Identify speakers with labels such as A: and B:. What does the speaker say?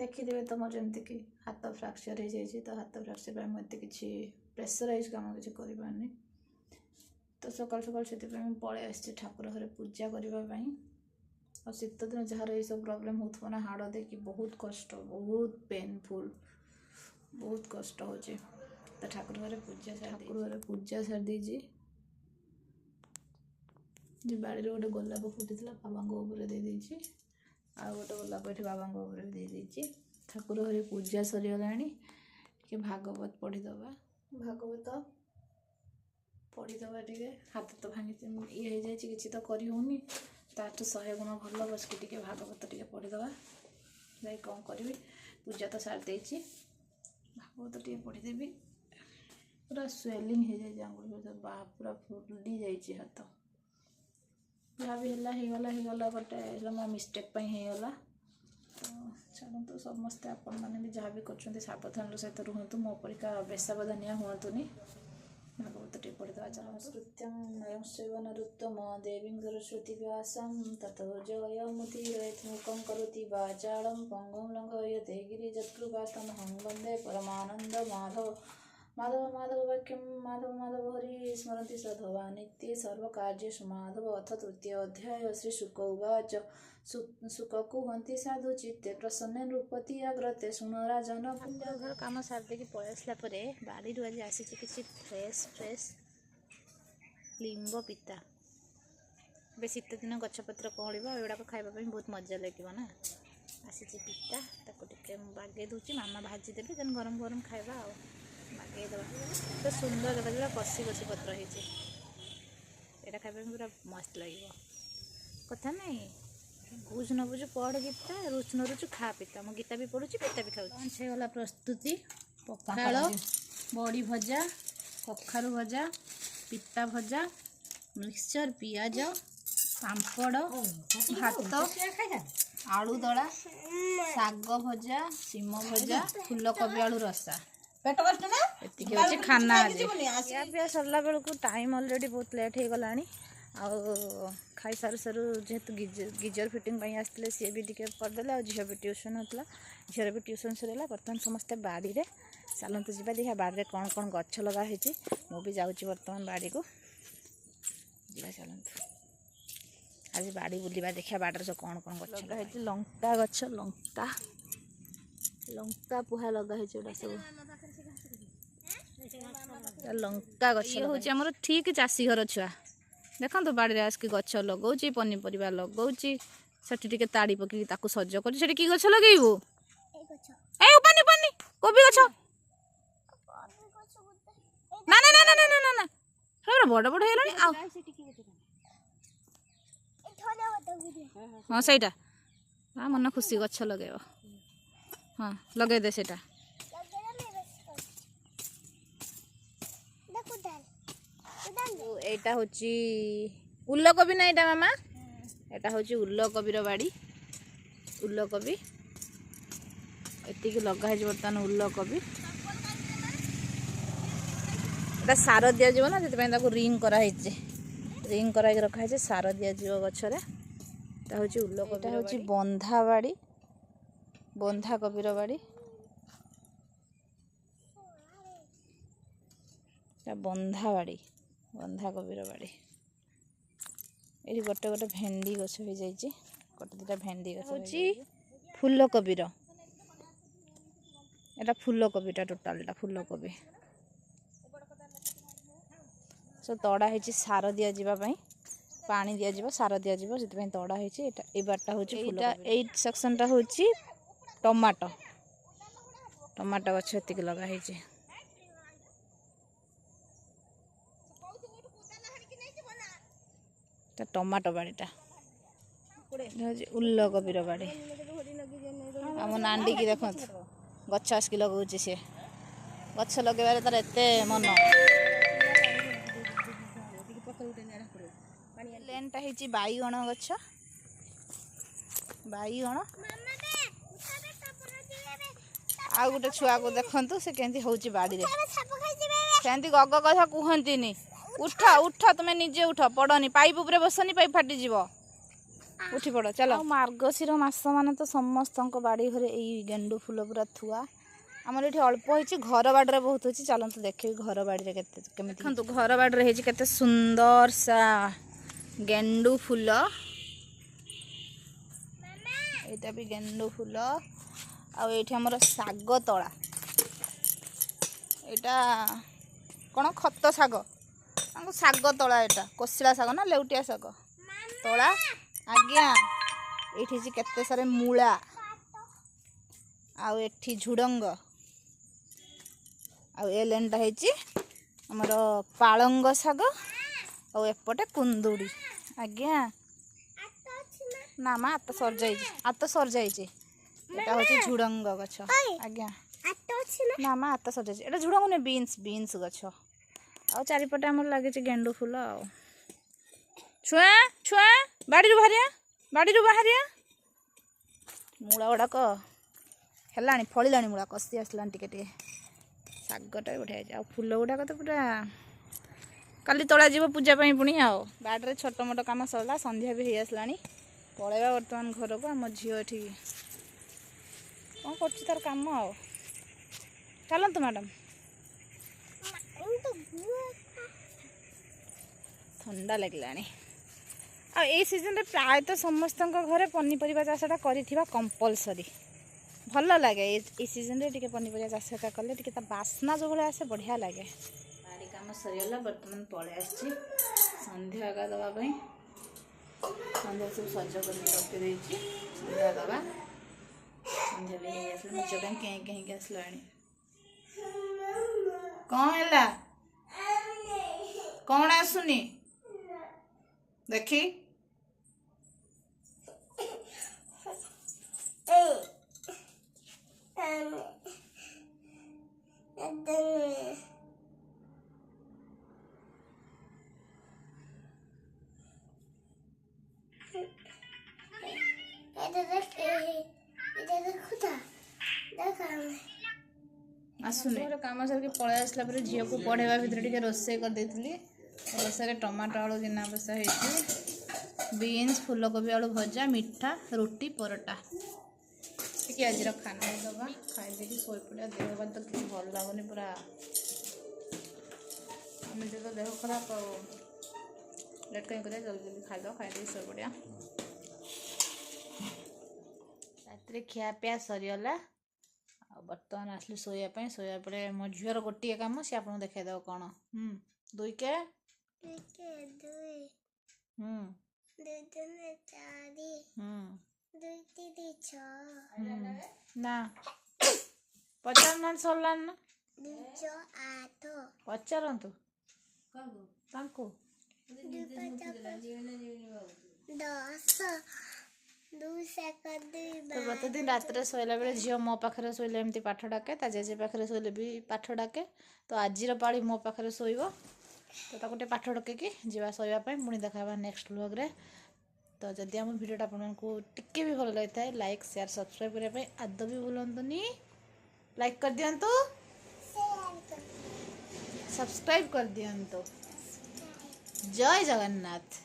A: देखिदेवे तो मोर जमती कि हाथ फ्राक्चर हो जाए तो हाथ फ्राक्चर मुझे किसी प्रेसराइज काम किसी कर तो सकाल सकाल से पलि आसी ठाकुर घरे पूजा करने और शीत दिन जार ये सब प्रोब्लेम हो ना हाड़ देखिए बहुत कष्ट बहुत पेनफुल बहुत कष्ट हो तो ठाकुर घरे पूजा सारी दीजिए जो बाड़ी गोटे गोलाप फुटी बाबा दे देदेजी आ गोटे गोलाप ये बाबा दे देदेजी ठाकुर घरे पूजा सरीगला टे भागवत पढ़ीदबा भागवत पढ़ीदबा टे हाथ तो भांगी ये किसी तो करनी ताठू 100 गुण भल बस के भागवत टे पढ़ीदबा जाए कौन करी पूजा तो सारी देची भागवत टे पढ़ीदेवी पूरा स्वेलिंग हो जाए आंगुल पूरा फुली जाइए हाथ जहाँ भी है गोटे मो मिस्टेक होगला तो छाड़ू तो समस्ते आपण मैंने भी जहाँ भी कर सावधान सहित रुहतु मो परिका बेसावधानिया हुआ भागवत टे पढ़ीदा चलुत्यं नयश्चैव नरुत्तम देवीं सरस्वती व्यासं ततो जयमुदीरयेत् मूकं करोति वाचालं पङ्गुं लङ्घयते गिरिजत्कृपातमहं वन्दे परमानन्द माधव माधव माधव वाक्यं माधव माधव हरि स्मरन्ति सधवा नित्ये सर्वकार्येषु माधव अथ तृतीय अध्याय श्री शुक उवाच सुकुहन्ति साधु चित्ते प्रसन्न नृपति आग्रते सुनराजन घर कम सारी देखिए पलैसला बाड़ी आज आसी किसी फ्रेश फ्रेश लिंब पिता बे शीत दिन गछपत्र कौड़ा एगुड़ाक खावाई बहुत मजा लगे ना आसी पिता ताके बागे दूसरी मामा भाजी देवी देन गरम गरम खावा बागे दबा तो सुंदर देखा कषी कषी पत्र होता खावा पूरा मस्त लगे कथा नहीं बुझ न बुझ पढ़ गीता रुच न रुच खा पिता मो गीता भी पढ़ुची पिता भी खाऊ गला प्रस्तुति पखाल बड़ी भजा कखारु भजा पिता भजा मिक्सचर पियाज पापड़ भात आलू दड़ा साग भजा सीम भजा फूलकोबी आलू रसा ये खाना पिया सरला बेलू टाइम अलरेडी बहुत लेट हो गला खाई सारू सारू जेहेतु गिजर फिटिंग आसते सी भी टी करदे और झील भी ट्यूशन होता झील भी ट्यूशन सर बर्तमान समस्ते बाड़ी में चलतु जा देखा बाड़ी कौन कौन गछ लगाई मुझे जाऊँगी बर्तमान बाड़ी को जा चलतु आज बाड़ी बुलवा देखा बाड़र सब कौन कौन गछ लगाई लंका गछ लंका लंका पुहा लगाई सब लंका गछ हूँ ठीक चाषी घर छुआ देखो तो बाड़ी आसिक गछ लगौची पनीपरिया लगौची सेठी टिके ताड़ी पकड़ी ताकू सज कर कि गछ लगेबू ए पानी पानी कोबी गछ ना ना ना ना ना ना ना बड़ बड़ हेलानी आ हाँ सहीटा हाँ मन खुशी गछ लगेब हाँ लगे दे सेटा एटा होची उल्लकोबी ना एटा मामा एटा होची उल्लकोबी बाड़ी उल्लकोबी एतिक लगा बर्तमान उल्लकोबी एटा सार दि जाव ना से रिंग कराई रिंग कराई रखाई सार दि जाव गचरे हूँ उल्लकोबी हूँ बंधा बाड़ी बंधा कोबीर बाड़ी बंधा बाड़ी बंधा कोबीर बाड़ी ये गोटे गोटे भेंडी गछ हो जाइए गोटे दुटा भेंडी गछ हूँ फूलकोबीर एटा फूलकोबीटा टोटालटा फूलकोबी सब तड़ा है सार दि जावाई पानी दि जा सार दि जा से तड़ा है बारटा हूँ सेक्शनटा हूँ टमाटो टमाटो गछ एतिक लगाई टमाटो बाड़ीटा उल्लकोबीर बाड़ी आम नांडी की देख गछ आसिक लगौची सी गछ लगे तार एत मन लेनटा है बाईगण गछ बाईगण आ गोटे छुआ को देखु से केंती होची बाड़ी रे सेंती गग कथा कहंतीनी उठ उठ तुम्हें निजे उठ पड़नी पाइप ऊपर बसनी पाइप फाटी जीव उठी पड़ चलो मार्गशीर मास मान तो समस्त बाड़ी घरे यही गेंडू फूल पूरा थुआ आमर ये अल्प हो घर बाड़ी बहुत अच्छी चलते देखिए घर बाड़ी देखते घर बाड़ी के सुंदर सा गेंडू फूल यहाँ भी गेंडू फूल आमर शाग तला यहाँ कौन खत शाग शाग तला यहाँ कोशिला शाग ना लेउटिया शाग तला आज्ञा ये केते सारे मूला आउ एठी झुडंग आउ ए लेनटा हमर पालंग शाग आउ एपटे कुंदुड़ी आज्ञा ना मा आत सर जाइए एटा होची झुडंग गछ आज्ञा ना मा आत सर जाइए एटा झुडंग ने बीन्स गछ आउ चारिपटे हमर लागे गेंडू फूल आउ छुआ छुआ बाड़ी बाहरिया मूला गुड़ाक है फलिला मूला कषि आसला टे शागटा बढ़िया आ फूल गुड़ाक तो पूरा काली तोला जीव पूजा पुणी आओ बाड़े छोट मोट कम सरला संध्या भी आसला पलैबा बर्तमान घर को आम झील ये कौन कर तार कम आओ चलतु मैडम ठंडा लगला आई सीजन रे प्रायतः समस्त घरे पनीपरिया चाषटा करा कंपलसरी भल लगे ये सीजन रे टिके पनीपरिया चाषटा कले टिके बास्ना जो भाई आसे बढ़िया लगे बाड़ी कम सरीगला बर्तमान पलि आसी संध्या आगा दवाई संध्या सब सज कर रखी संध्या दवा संध्या भी निज कहीं आसला कौन है कौन आसुनी देखी आसुनी कम सर पलि आसला झील को पढ़ेवा भर रोसे कर रोसे टमाटो आलू गिना बसा बीन्स फूलकोबी आलू भजा मिठा रोटी परोटा कि आज खाना दबा खाई शो पड़ा देह बात तो किसी भल लगुनि पूरा तो देह खराब लेट कहीं कर जल्दी जल्दी खाईद खाई शो पड़ा रात खियापिया सरीगला बर्तमान आसली शोया पड़े मो झीर गोटे कम सी आप देखा कौन दुई के ना पचार ना सरला ना पचारतु प्रतिदिन रात शोला बेले झील मो पाखे शोले एमती पाठ डाके जेजे पाखे शोले भी पाठ डाके तो आज पाली मो पाखे शोब तो ताकूटे पाठ डक जा शोवाई पुणी देखा नेक्स्ट व्लॉग रे तो जदि आम भिडियोटा आपको टिके भी भल लगी है लाइक शेयर सब्सक्राइब करने आद भी भूलुनि लाइक कर दिंतु सब्सक्राइब कर दिंतु जय जगन्नाथ।